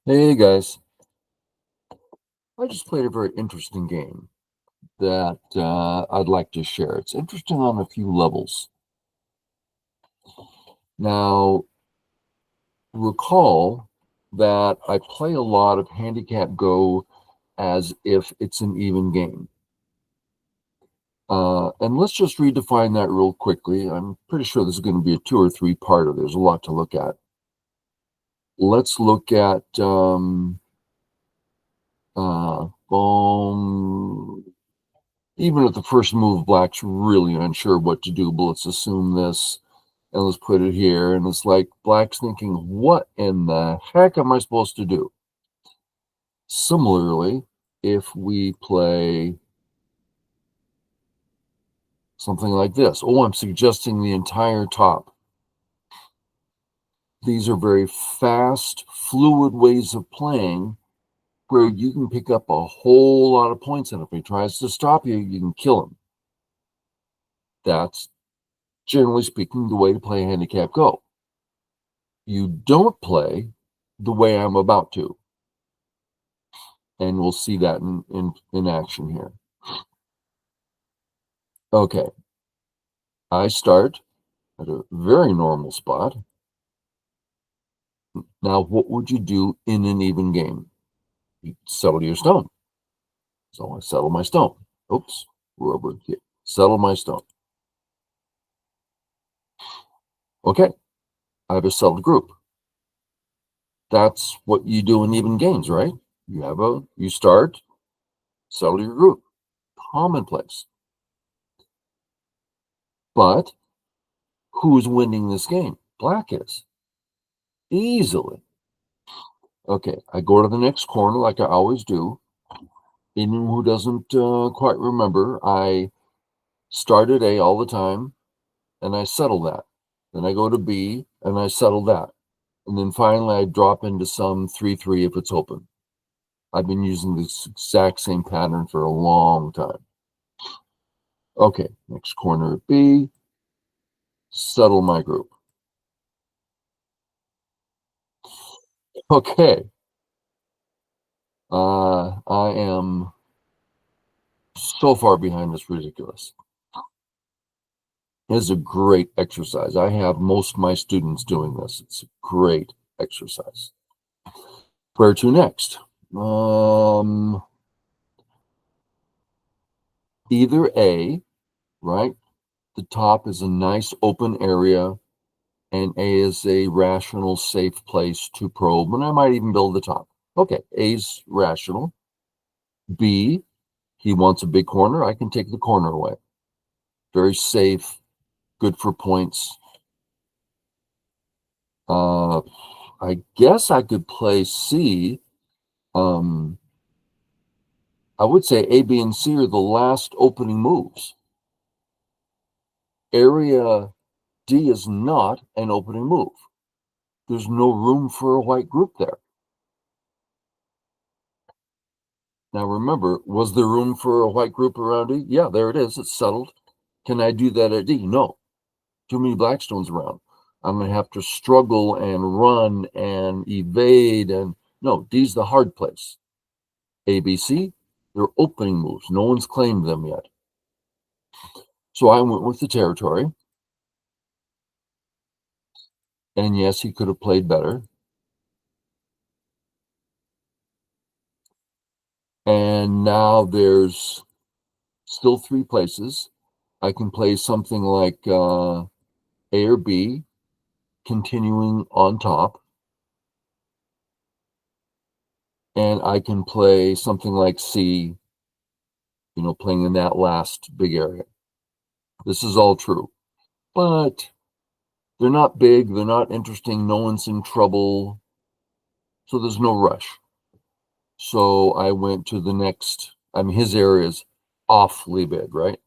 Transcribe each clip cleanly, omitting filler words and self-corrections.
Hey guys, I just played a very interesting game that I'd like to share. It's interesting on a few levels. Now, recall that I play a lot of handicap Go as if it's an even game. And let's just redefine that real quickly. I'm pretty sure this is going to be a 2 or 3-parter. There's a lot to look at. Let's look at boom. Even at the first move, black's really unsure what to do, but let's assume this and let's put it here. And it's like black's thinking, what in the heck am I supposed to do? Similarly, if we play something like this, oh, I'm suggesting the entire top. These are very fast, fluid ways of playing where you can pick up a whole lot of points. And if he tries to stop you, you can kill him. That's, generally speaking, the way to play handicap Go. You don't play the way I'm about to. And we'll see that in action here. Okay, I start at a very normal spot. Now, what would you do in an even game? You settle your stone. So I settle my stone. Oops, we're over here. Settle my stone. Okay, I have a settled group. That's what you do in even games, right? You start, settle your group. Commonplace. But who's winning this game? Black is. Easily. Okay, I go to the next corner like I always do. Anyone who doesn't quite remember, I start at A all the time, and I settle that. Then I go to B, and I settle that. And then finally, I drop into some 3-3 if it's open. I've been using this exact same pattern for a long time. Okay, next corner at B, settle my group. Okay, I am so far behind, it's ridiculous. It is a great exercise. I have most of my students doing this. It's a great exercise. Where to next? Either A, right? The top is a nice open area, and A is a rational, safe place to probe, and I might even build the top. Okay, A's rational. B, he wants a big corner. I can take the corner away. Very safe, good for points. I guess I could play C. I would say A, B, and C are the last opening moves. Area D is not an opening move. There's no room for a white group there. Now remember, was there room for a white group around D? Yeah, there it is. It's settled. Can I do that at D? No. Too many blackstones around. I'm going to have to struggle and run and evade. And no, D's the hard place. A, B, C, they're opening moves. No one's claimed them yet. So I went with the territory. And yes, he could have played better. And now there's still 3 places. I can play something like A or B, continuing on top. And I can play something like C, playing in that last big area. This is all true. But they're not big, they're not interesting, no one's in trouble, so there's no rush. So I went to the next, his area is awfully big, right?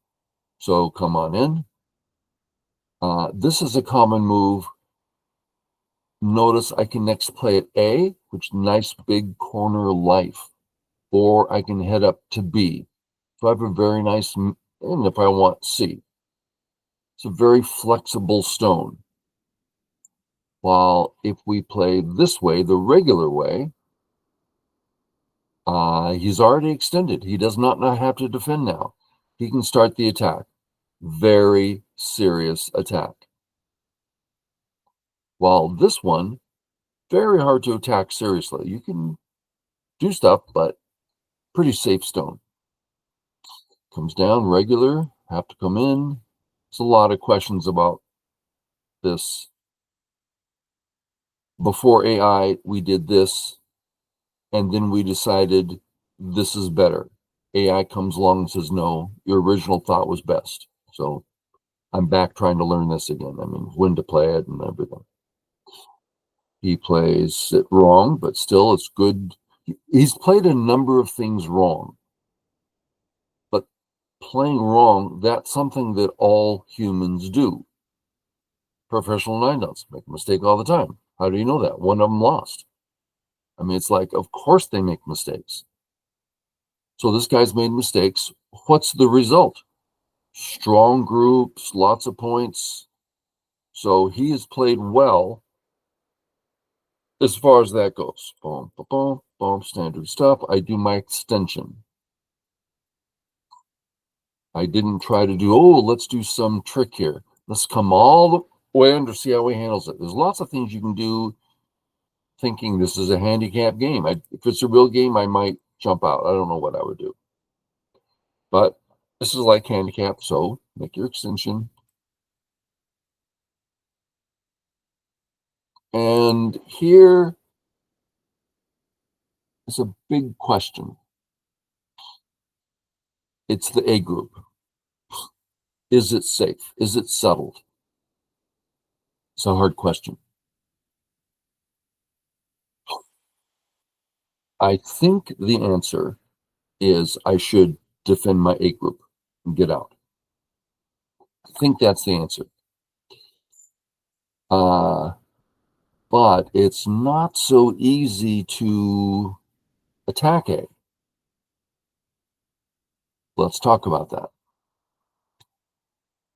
So come on in. This is a common move. Notice I can next play at A, which nice big corner life, or I can head up to B. So I have a very nice, and if I want C. It's a very flexible stone. While if we play this way, the regular way, He's already extended. He does not have to defend now. He can start the attack. Very serious attack. While this one, very hard to attack seriously. You can do stuff, but pretty safe stone. Comes down regular, have to come in. There's a lot of questions about this. Before AI, we did this, and then we decided this is better. AI comes along and says, no, your original thought was best. So I'm back trying to learn this again. I mean, when to play it and everything. He plays it wrong, but still it's good. He's played a number of things wrong. But playing wrong, that's something that all humans do. Professional nine dots make a mistake all the time. How do you know that? One of them lost. I mean, it's like, of course they make mistakes. So this guy's made mistakes. What's the result? Strong groups, lots of points. So he has played well as far as that goes. Boom, boom, boom, boom, standard stuff. I do my extension. I didn't try to do, oh, let's do some trick here. Let's come all the way under, see how he handles it. There's lots of things you can do thinking this is a handicap game. If it's a real game, I might jump out. I don't know what I would do. But this is like handicap, so make your extension. And here is a big question. It's the A group. Is it safe? Is it settled? It's a hard question. I think the answer is I should defend my A group and get out. I think that's the answer. But it's not so easy to attack A. Let's talk about that.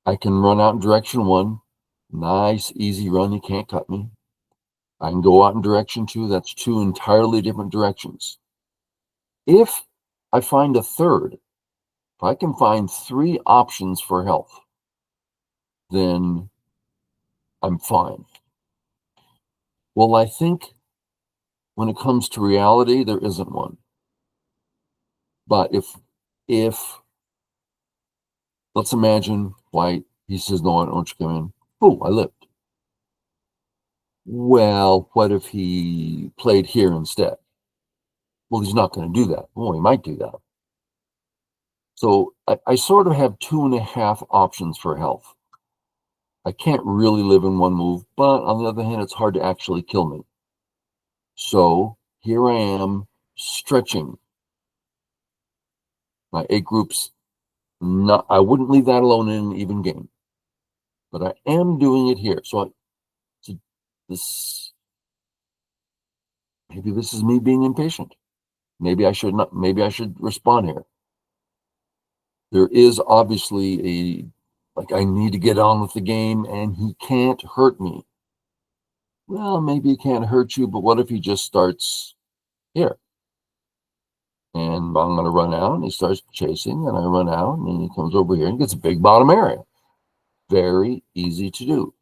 I can run out in direction one. Nice, easy run. You can't cut me. I can go out in direction two. That's two entirely different directions. If I find a third, if I can find three options for health, then I'm fine. Well, I think when it comes to reality, there isn't one. But if let's imagine white, he says, no, I don't you come in. Oh, I lived. Well, what if he played here instead? Well, he's not going to do that. Oh, he might do that. So I sort of have 2.5 options for health. I can't really live in one move, but on the other hand, it's hard to actually kill me. So here I am stretching. My A group's not, I wouldn't leave that alone in an even game, but I am doing it here. So maybe this is me being impatient. Maybe I should not, maybe I should respond here. There is obviously like I need to get on with the game and he can't hurt me. Well, maybe he can't hurt you, but what if he just starts here? And I'm going to run out, and he starts chasing, and I run out, and then he comes over here and gets a big bottom area. Very easy to do.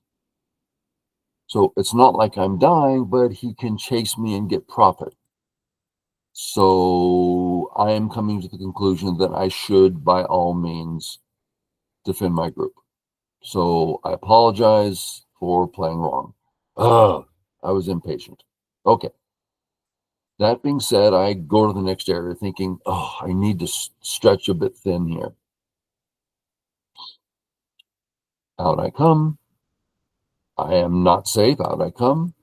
So it's not like I'm dying, but he can chase me and get profit. So I am coming to the conclusion that I should, by all means, defend my group. So I apologize for playing wrong. I was impatient. Okay. That being said, I go to the next area thinking, oh, I need to stretch a bit thin here. Out I come. I am not safe. Out I come.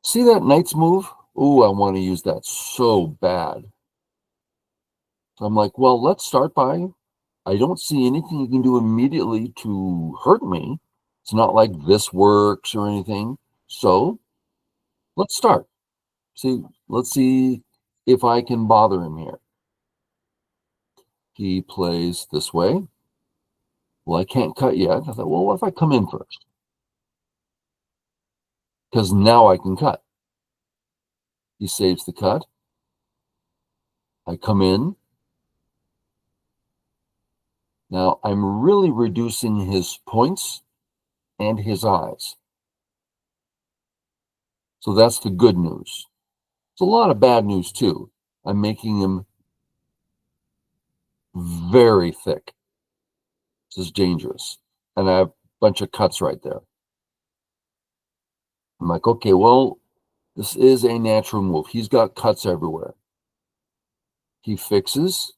See that knight's move? Ooh, I want to use that so bad. So I'm like, well, let's start by, I don't see anything you can do immediately to hurt me. It's not like this works or anything. So let's start. Let's see if I can bother him here. He plays this way. Well, I can't cut yet. I thought, well, what if I come in first? Because now I can cut. He saves the cut. I come in. Now I'm really reducing his points and his eyes. So that's the good news. There's a lot of bad news too. I'm making him very thick. This is dangerous. And I have a bunch of cuts right there. I'm like, okay, well, this is a natural move. He's got cuts everywhere. He fixes.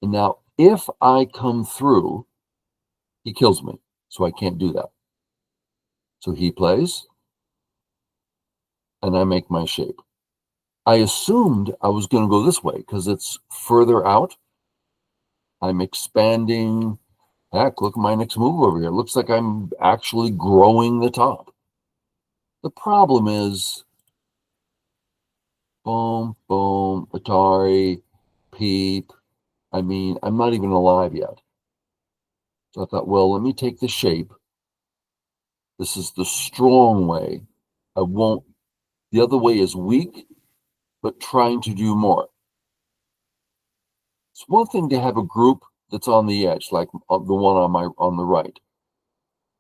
And now if I come through, he kills me. So I can't do that. So he plays, and I make my shape. I assumed I was going to go this way because it's further out. I'm expanding. Heck, look at my next move over here. It looks like I'm actually growing the top. The problem is, boom, boom, Atari, Peep. I mean, I'm not even alive yet. So I thought, well, let me take the shape. This is the strong way. I won't. The other way is weak, but trying to do more. It's one thing to have a group that's on the edge, like the one on the right.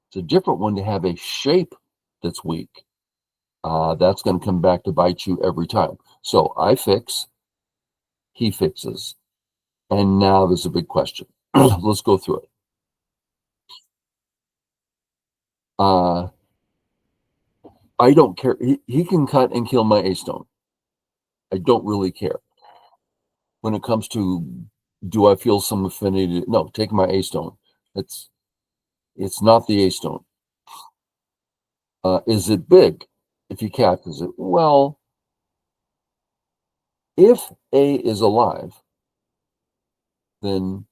It's a different one to have a shape that's weak. That's going to come back to bite you every time. So I fix, he fixes, and now there's a big question. Let's go through it. I don't care. He can cut and kill my A-stone. I don't really care. When it comes to, do I feel some affinity? No, take my A-stone. It's not the A-stone. Is it big? If you captures it, well, if A is alive, then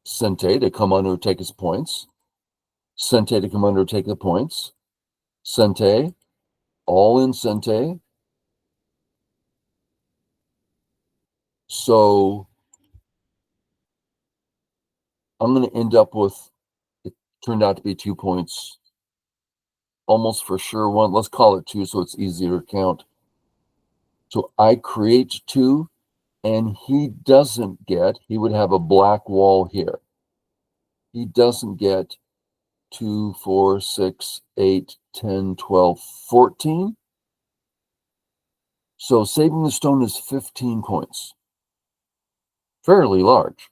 Sente to come under take his points. Sente to come under take the points. Sente, all in Sente. So I'm going to end up with, it turned out to be 2 points. Almost for sure one. Let's call it 2 so it's easier to count. So I create 2, and he doesn't get, he would have a black wall here. He doesn't get 2, 4, 6, 8, 10, 12, 14. So saving the stone is 15 points. Fairly large.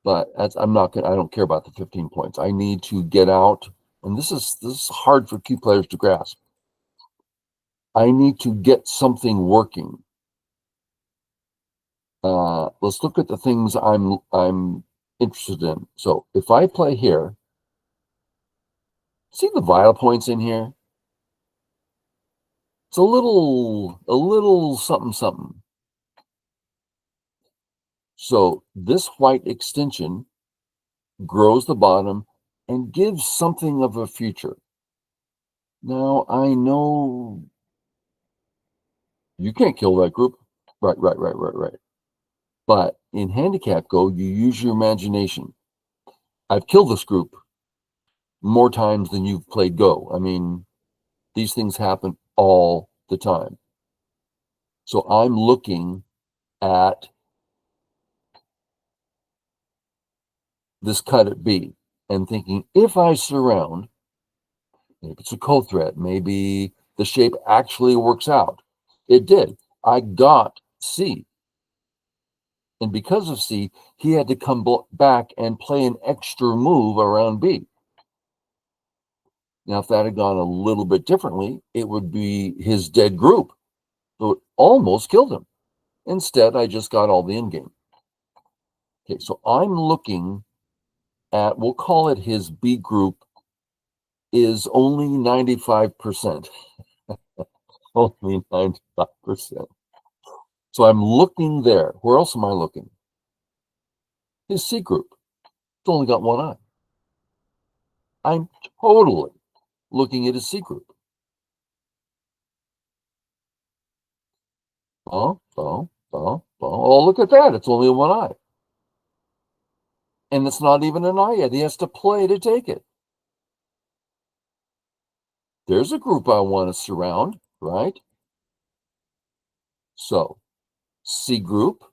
But I don't care about the 15 points. I need to get out, and this is hard for key players to grasp. I need to get something working. Let's look at the things I'm interested in. So if I play here, see the vital points in here? It's a little something something. So this white extension grows the bottom and gives something of a future. Now I know you can't kill that group. Right. But in handicap Go, you use your imagination. I've killed this group more times than you've played Go. I mean, these things happen all the time. So I'm looking at this cut at B and thinking, if I surround, maybe it's a code threat, maybe the shape actually works out. It did. I got C. And because of C, he had to come back and play an extra move around B. Now, if that had gone a little bit differently, it would be his dead group. So it almost killed him. Instead, I just got all the endgame. Okay, so I'm looking at, we'll call it his B group is only 95%. Only 95%. So I'm looking there. Where else am I looking? His C group. It's only got one eye. I'm totally looking at his C group. Oh, look at that. It's only one eye. And it's not even an eye yet. He has to play to take it. There's a group I want to surround. right? So C group,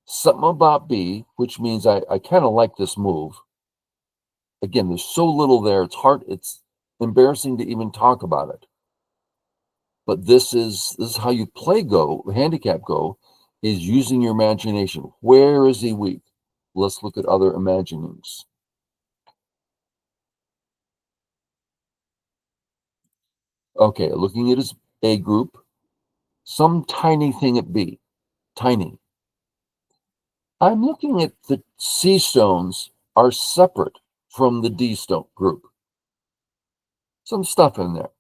something about B, which means I kind of like this move. Again, there's so little there. It's embarrassing to even talk about it. But this is how you play Go, handicap Go, is using your imagination. Where is he weak? Let's look at other imaginings. Okay, looking at his A group, some tiny thing at B, tiny. I'm looking at the C stones are separate from the D stone group. Some stuff in there.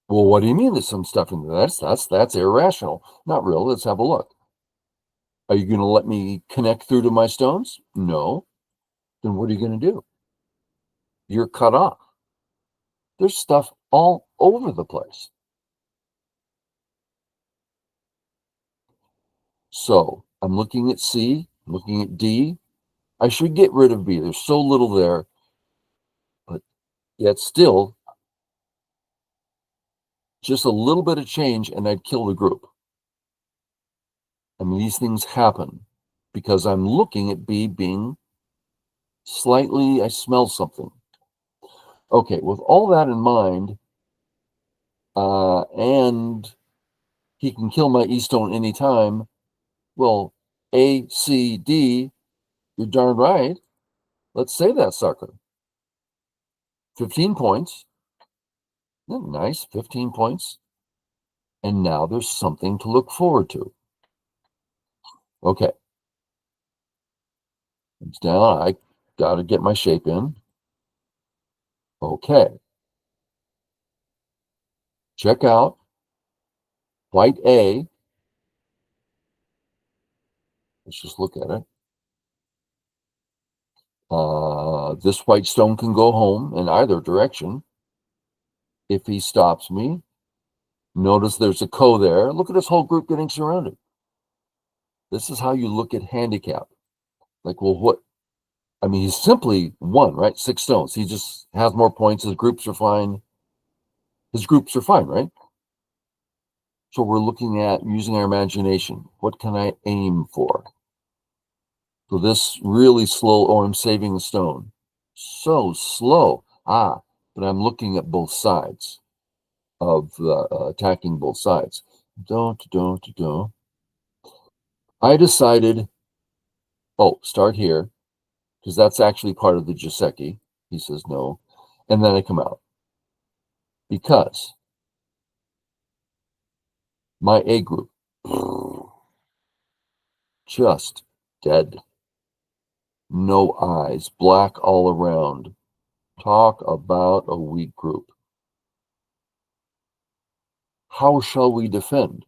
Well, what do you mean there's some stuff in there? That's irrational. Not real. Let's have a look. Are you going to let me connect through to my stones? No. Then what are you going to do? You're cut off. There's stuff all over the place. So I'm looking at C, looking at D. I should get rid of B. There's so little there, but yet still just a little bit of change and I'd kill the group. I mean, these things happen because I'm looking at B being slightly, I smell something. Okay, with all that in mind, and he can kill my E stone anytime, well, A, C, D, you're darn right. Let's say that sucker. 15 points. Isn't that nice? 15 points. And now there's something to look forward to. Okay. It's down. I got to get my shape in. Okay. Check out white A. Let's just look at it. This white stone can go home in either direction if he stops me. Notice there's a ko there. Look at this whole group getting surrounded. This is how you look at handicap. Like, well, what? I mean, he's simply one, right? 6 stones. He just has more points. His groups are fine. Right? So we're looking at using our imagination. What can I aim for? So this really slow, oh, I'm saving the stone. So slow. But I'm looking at both sides of the attacking both sides. Don't. I decided, start here, because that's actually part of the Joseki. He says no. And then I come out. Because my A group, just dead. No eyes, black all around. Talk about a weak group. How shall we defend?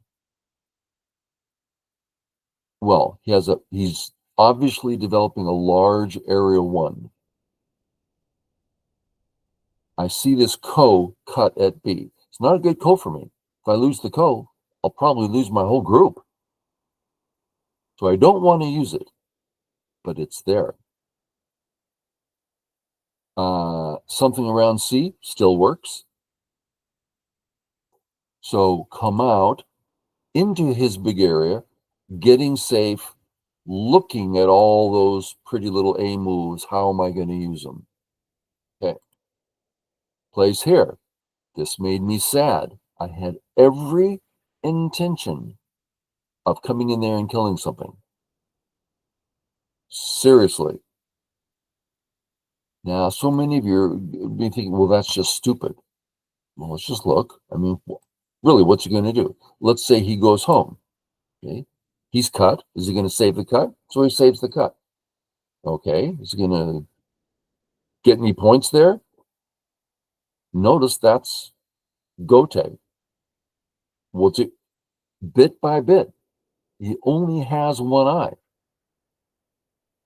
Well, he's obviously developing a large area 1. I see this ko cut at B. It's not a good ko for me. If I lose the ko, I'll probably lose my whole group. So I don't want to use it, but it's there. Something around C still works. So come out into his big area, getting safe, looking at all those pretty little A moves. How am I going to use them? Okay. Place here. This made me sad. I had every intention of coming in there and killing something. Seriously. Now, so many of you are thinking, well, that's just stupid. Well, let's just look. I mean, really, what's he going to do? Let's say he goes home. Okay. He's cut. Is he going to save the cut? So he saves the cut. Okay. Is he going to get any points there? Notice that's Gote. What's it? Bit by bit. He only has one eye.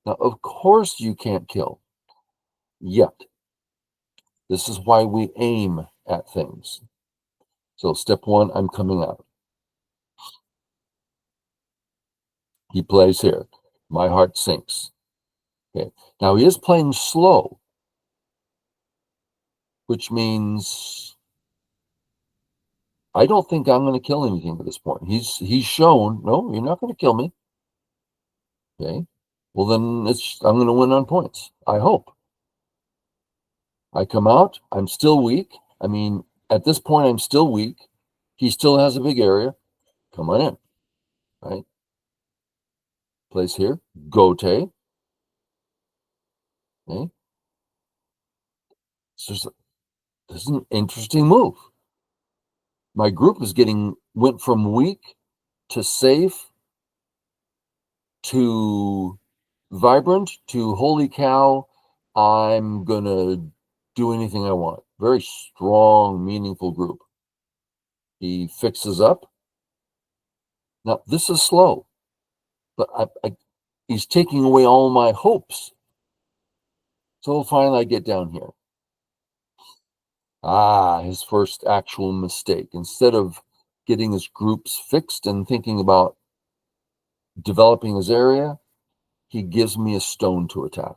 Now, of course, you can't kill yet. This is why we aim at things. So, step 1, I'm coming out. He plays here. My heart sinks. Okay. Now, he is playing slow, which means I don't think I'm going to kill anything at this point. He's shown, no, you're not going to kill me. Okay. Well, then I'm going to win on points. I hope. I come out. I'm still weak. I mean, at this point, I'm still weak. He still has a big area. Come on in. Right. Place here. Gote. Okay. This is an interesting move. My group went from weak to safe to vibrant to holy cow, I'm gonna do anything I want. Very strong, meaningful group. He fixes up. Now this is slow, but he's taking away all my hopes. So finally I get down here. His first actual mistake. Instead of getting his groups fixed and thinking about developing his area, he gives me a stone to attack.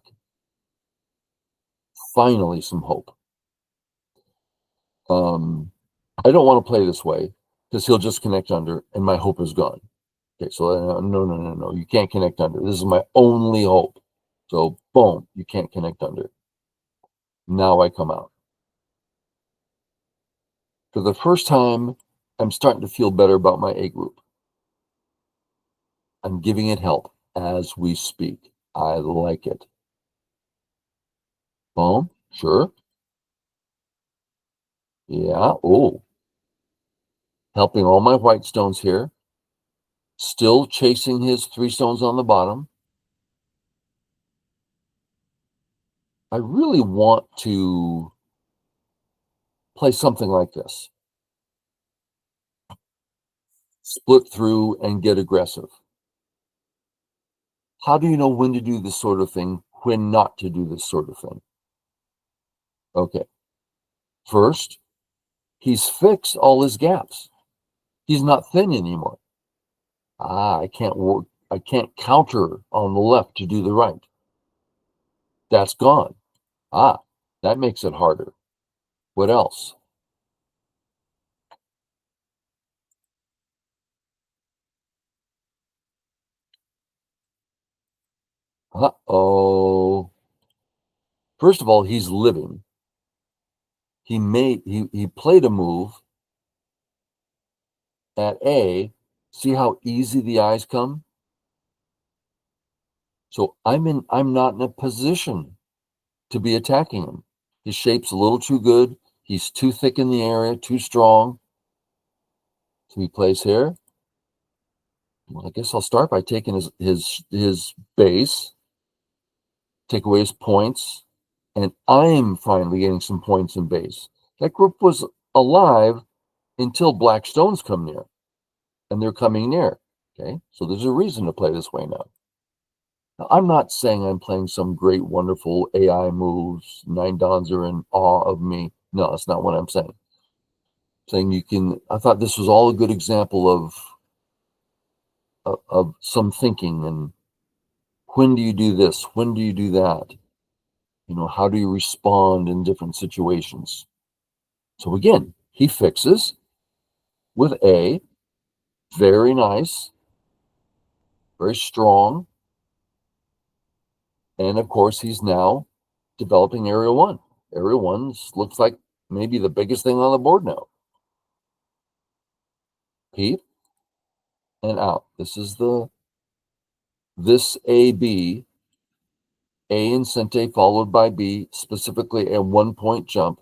Finally, some hope. I don't want to play this way because he'll just connect under and my hope is gone. Okay, so no. You can't connect under. This is my only hope. So boom, you can't connect under. Now I come out. For the first time, I'm starting to feel better about my A group. I'm giving it help as we speak. I like it. Boom, sure. Yeah, oh. Helping all my white stones here. Still chasing his 3 stones on the bottom. I really want to play something like this. Split through and get aggressive. How do you know when to do this sort of thing, when not to do this sort of thing? Okay. First, he's fixed all his gaps. He's not thin anymore. I can't counter on the left to do the right. That's gone. That makes it harder. What else? Uh-oh. First of all, he's living. He played a move at A. See how easy the eyes come? So I'm not in a position to be attacking him. His shape's a little too good. He's too thick in the area, too strong. So he plays here. Well, I guess I'll start by taking his base, take away his points, and I'm finally getting some points in base. That group was alive until black stones come near, and they're coming near. Okay, so there's a reason to play this way now. Now, I'm not saying I'm playing some great, wonderful AI moves. 9 Dons are in awe of me. No, that's not what I'm saying. Saying you can. I thought this was all a good example of some thinking and when do you do this? When do you do that? How do you respond in different situations? So again, he fixes with A, very nice, very strong, and of course he's now developing area 1. Area 1 looks like maybe the biggest thing on the board now. Peep and out. This AB, A and Sente followed by B, specifically a 1-point jump.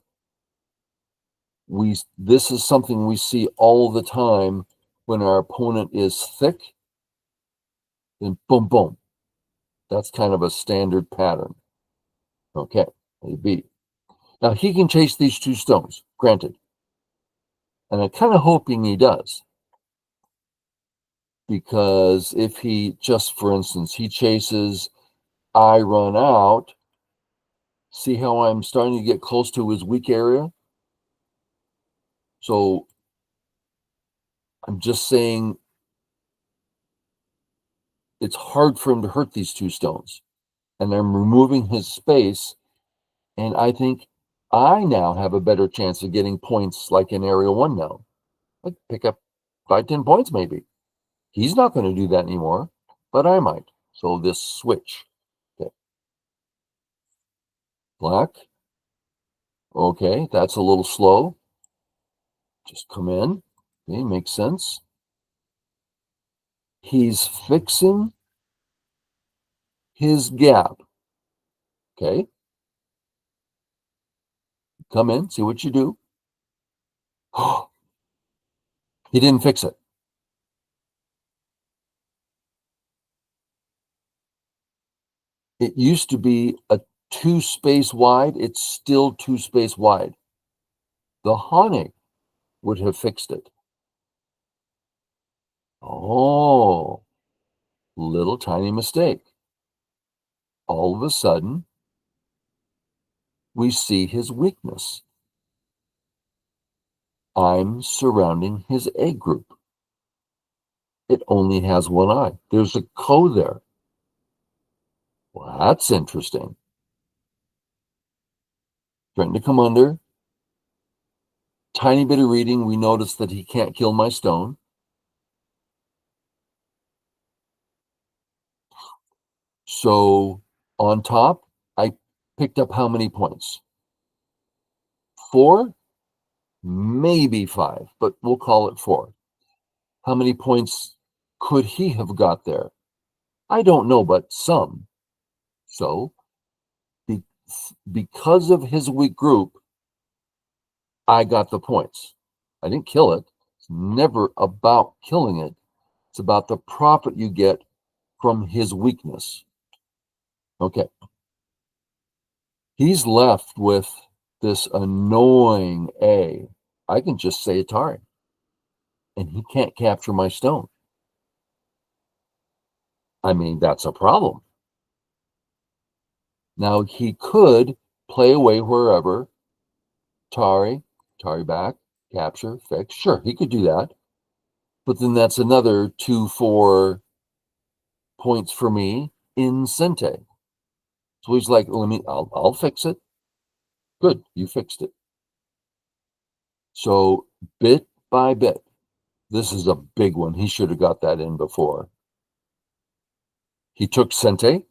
This is something we see all the time when our opponent is thick, then boom, boom. That's kind of a standard pattern. Okay, AB. Now he can chase these 2 stones, granted. And I'm kind of hoping he does. Because if he, just for instance, he chases, I run out, see how I'm starting to get close to his weak area? So I'm just saying it's hard for him to hurt these 2 stones. And I'm removing his space. And I think I now have a better chance of getting points like in area 1 now. I'd pick up 5, 10 points maybe. He's not going to do that anymore, but I might. So this switch. Okay. Black. Okay, that's a little slow. Just come in. Okay, makes sense. He's fixing his gap. Okay. Come in, see what you do. He didn't fix it. It used to be a 2 space wide. It's still 2 space wide. The Hane would have fixed it. Oh, little tiny mistake. All of a sudden, we see his weakness. I'm surrounding his A group. It only has one eye. There's a ko there. Well, that's interesting. Trying to come under. Tiny bit of reading. We notice that he can't kill my stone. So on top, I picked up how many points? 4, maybe 5, but we'll call it 4. How many points could he have got there? I don't know, but some. So because of his weak group, I got the points. I didn't kill it. It's never about killing it. It's about the profit you get from his weakness. Okay. He's left with this annoying A. I can just say Atari, and he can't capture my stone. I mean, that's a problem. Now, he could play away wherever. Tari back, capture, fix. Sure, he could do that. But then that's another 2, 4 points for me in Sente. So he's like, I'll fix it. Good, you fixed it. So bit by bit, this is a big one. He should have got that in before. He took Sente.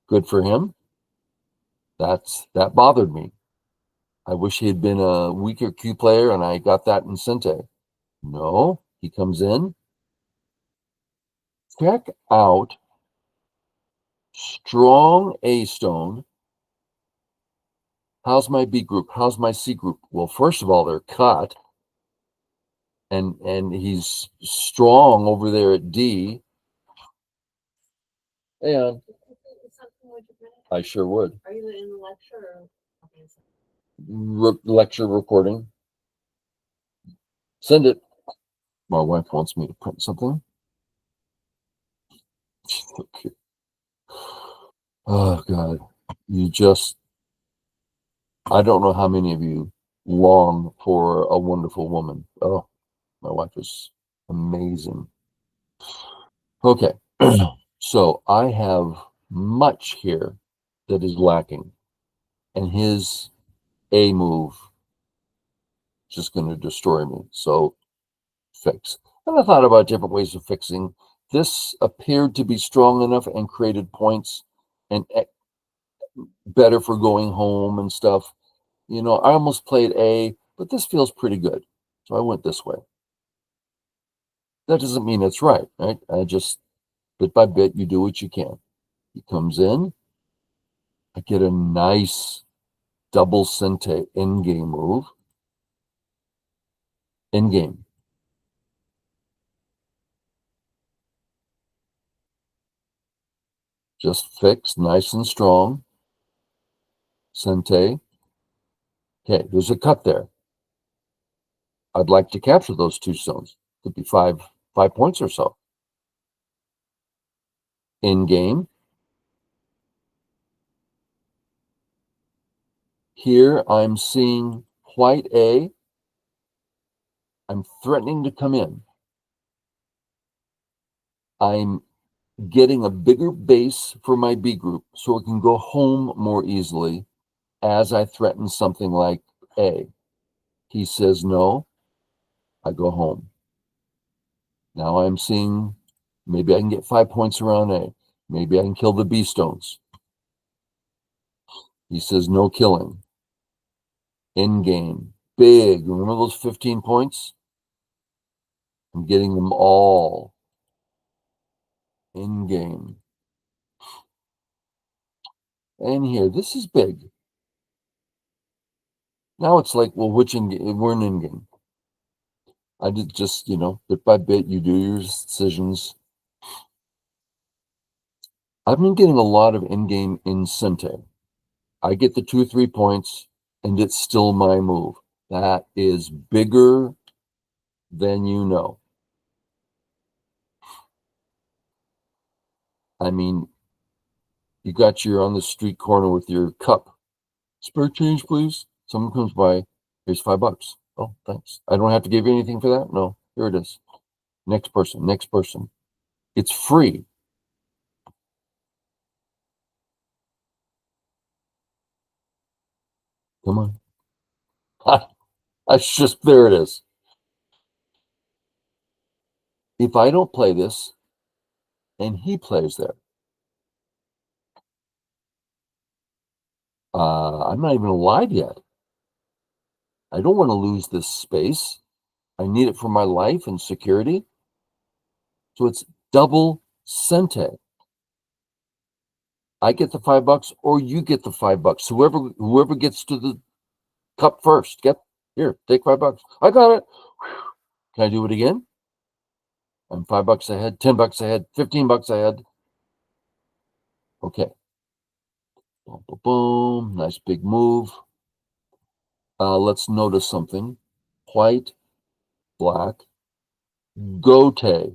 Good for him. That bothered me. I wish he had been a weaker Q player and I got that in Sente. No, he comes in. Check out strong A stone. How's my B group? How's my C group? Well, first of all, they're cut. And he's strong over there at D. And I sure would. Are you in the lecture? Lecture recording. Send it. My wife wants me to print something. Okay. Oh God, I don't know how many of you long for a wonderful woman. Oh, my wife is amazing. Okay, so I have much here that is lacking, and his A move is just going to destroy me. So fix. And I thought about different ways of fixing. This appeared to be strong enough and created points and better for going home and stuff. I almost played A, but this feels pretty good. So I went this way. That doesn't mean it's right? I just, bit by bit, you do what you can. He comes in. I get a nice double Sente Endgame move. Endgame. Just fixed, nice and strong. Sente. Okay, there's a cut there. I'd like to capture those 2 stones. Could be 5 points or so. In game. Here I'm seeing white A. I'm threatening to come in. I'm getting a bigger base for my B group so it can go home more easily as I threaten something like A. He says no. I go home. Now I'm seeing maybe I can get 5 points around A. Maybe I can kill the B stones. He says no killing. Endgame. Big. Remember those 15 points? I'm getting them all. Endgame. And here, this is big. Now it's like, well, which endgame? We're in endgame. I did just, bit by bit, you do your decisions. I've been getting a lot of endgame in Sente. I get the 2-3 points, and it's still my move. That is bigger than you know. I mean, you're on the street corner with your cup. Spare change, please. Someone comes by. Here's $5. Oh, thanks. I don't have to give you anything for that? No, here it is. Next person, next person. It's free. Come on. There it is. If I don't play this and he plays there, I'm not even alive yet. I don't want to lose this space. I need it for my life and security. So it's double Sente. I get the $5 or you get the $5. Whoever gets to the cup first, take $5. I got it. Can I do it again? I'm $5 ahead, $10 ahead, $15 ahead. Okay. Boom, boom, boom. Nice big move. Let's notice something. White, black, gote. I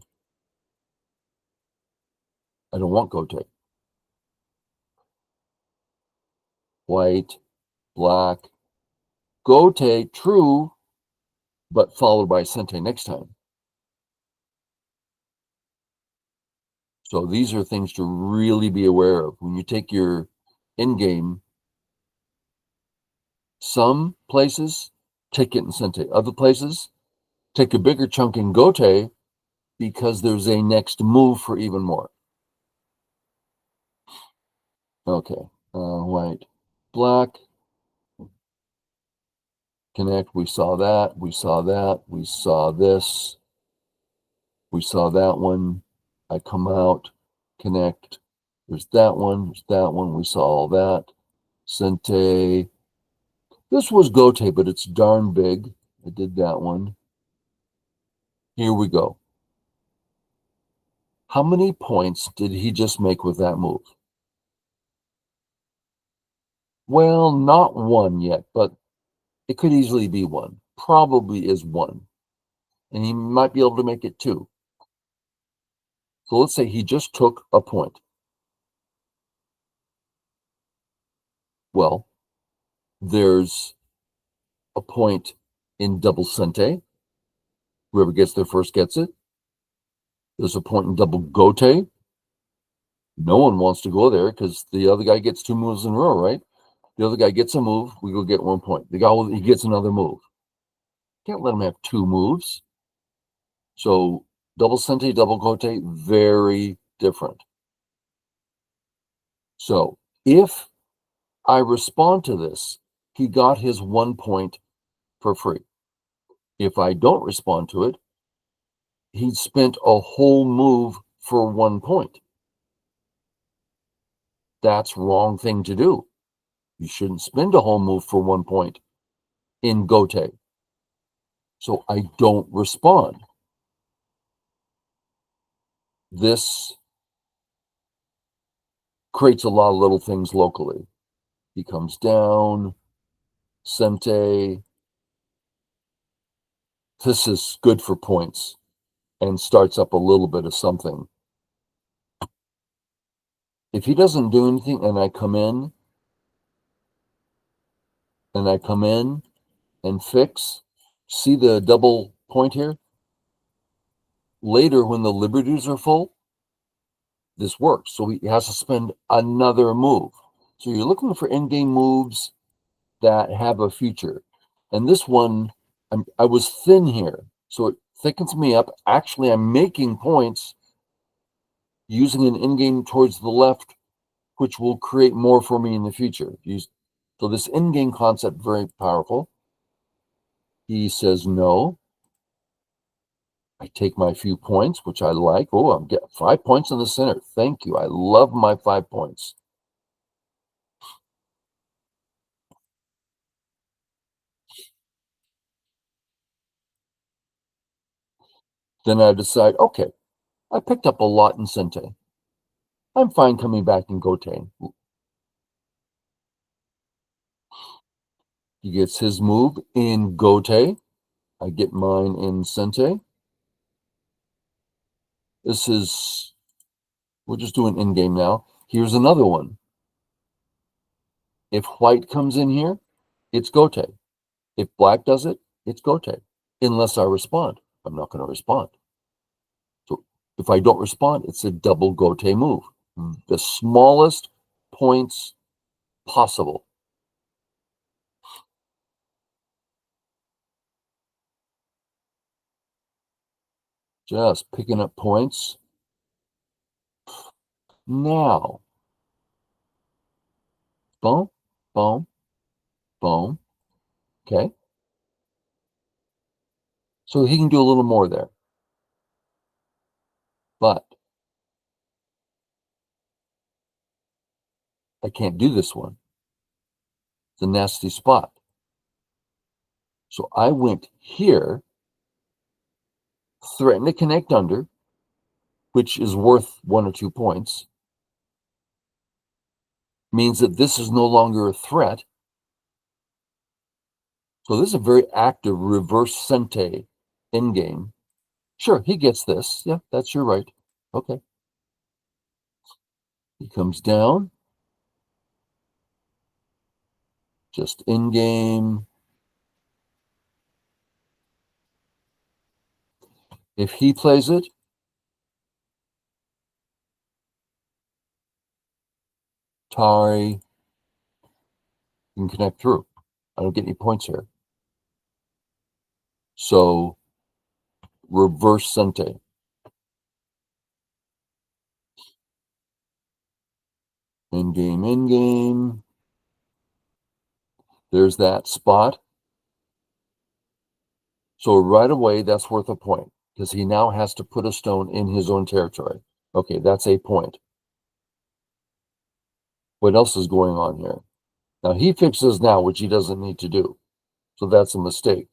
don't want gote. White, black, gote, true, but followed by Sente next time. So these are things to really be aware of. When you take your endgame, some places take it in Sente. Other places take a bigger chunk in gote because there's a next move for even more. Okay, white, black, connect. We saw that. We saw that. We saw this. We saw that one. I come out, connect. There's that one. There's that one. We saw all that. Sente. This was gote, but it's darn big. I did that one. Here we go. How many points did he just make with that move? Well, not one yet, but it could easily be one. Probably is one. And he might be able to make it two. So let's say he just took a point. Well, there's a point in double Sente. Whoever gets there first gets it. There's a point in double gote. No one wants to go there because the other guy gets two moves in a row, right? The other guy gets a move, we go get 1 point. The guy, he gets another move. Can't let him have two moves. So double Sente, double gote, very different. So if I respond to this, he got his 1 point for free. If I don't respond to it, he spent a whole move for 1 point. That's wrong thing to do. You shouldn't spend a whole move for 1 point in gote. So I don't respond. This creates a lot of little things locally. He comes down, Sente. This is good for points and starts up a little bit of something. If he doesn't do anything and I come in and fix, see the double point here? Later, when the liberties are full, this works. So he has to spend another move. So you're looking for endgame moves that have a future. And this one, I was thin here. So it thickens me up. Actually, I'm making points using an endgame towards the left, which will create more for me in the future. So this endgame concept, very powerful. He says no. I take my few points, which I like. Oh, I'm getting 5 points in the center. Thank you. I love my 5 points. Then I decide, okay, I picked up a lot in Sente. I'm fine coming back in Goten. He gets his move in Gote. I get mine in Sente. This is, we'll just do an in-game now. Here's another one. If white comes in here, it's Gote. If black does it, it's Gote. Unless I respond. I'm not going to respond. So if I don't respond, it's a double Gote move. The smallest points possible. Just picking up points. Now, boom, boom, boom. Okay. So he can do a little more there. But I can't do this one. It's a nasty spot. So I went here, threatened to connect under, which is worth 1 or 2 points. Means that this is no longer a threat. So this is a very active reverse Sente in-game. Sure, he gets this. Yeah, that's your right. Okay. He comes down. Just in-game. If he plays it, Tari can connect through. I don't get any points here. So reverse Sente. In-game, in-game. There's that spot. So right away, that's worth a point because he now has to put a stone in his own territory. Okay, that's a point. What else is going on here? Now he fixes now, which he doesn't need to do. So that's a mistake.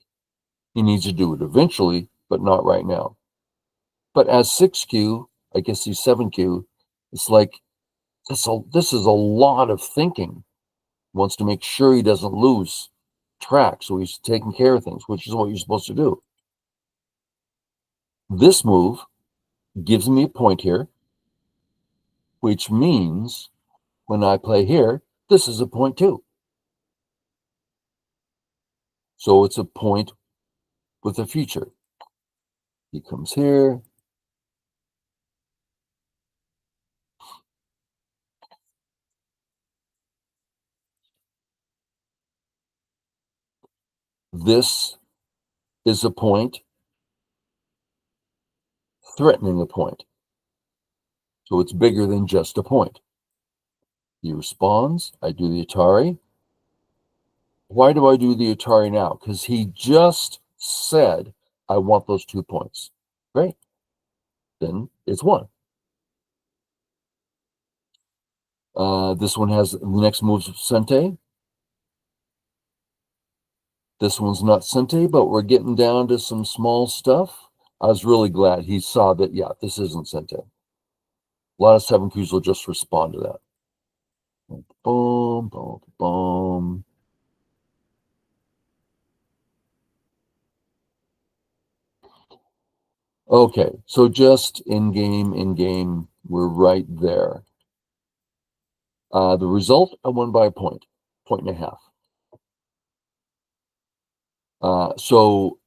He needs to do it eventually, but not right now. But as 6Q, I guess he's 7Q, it's like this is a lot of thinking. He wants to make sure he doesn't lose track, so he's taking care of things, which is what you're supposed to do. This move gives me a point here, which means when I play here, this is a point too. So it's a point with a future. He comes here. This is a point threatening a point. So it's bigger than just a point. He responds. I do the Atari. Why do I do the Atari now? Because he just said, I want those 2 points. Great. Then it's 1. This one has the next move's Sente. This one's not Sente, but we're getting down to some small stuff. I was really glad he saw that, yeah, this isn't Sente. A lot of 7Qs will just respond to that. Boom, boom, boom. Okay, so just in-game, we're right there. The result, I won by a point and a half. So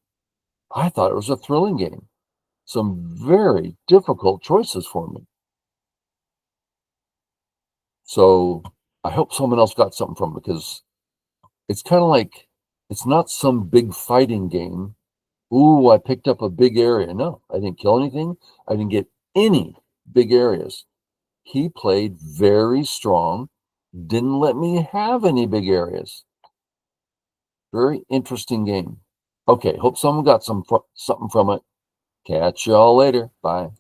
I thought it was a thrilling game. Some very difficult choices for me. So I hope someone else got something from it because it's kind of like it's not some big fighting game. Ooh, I picked up a big area. No, I didn't kill anything. I didn't get any big areas. He played very strong, didn't let me have any big areas. Very interesting game. Okay, hope someone got something from it. Catch y'all later. Bye.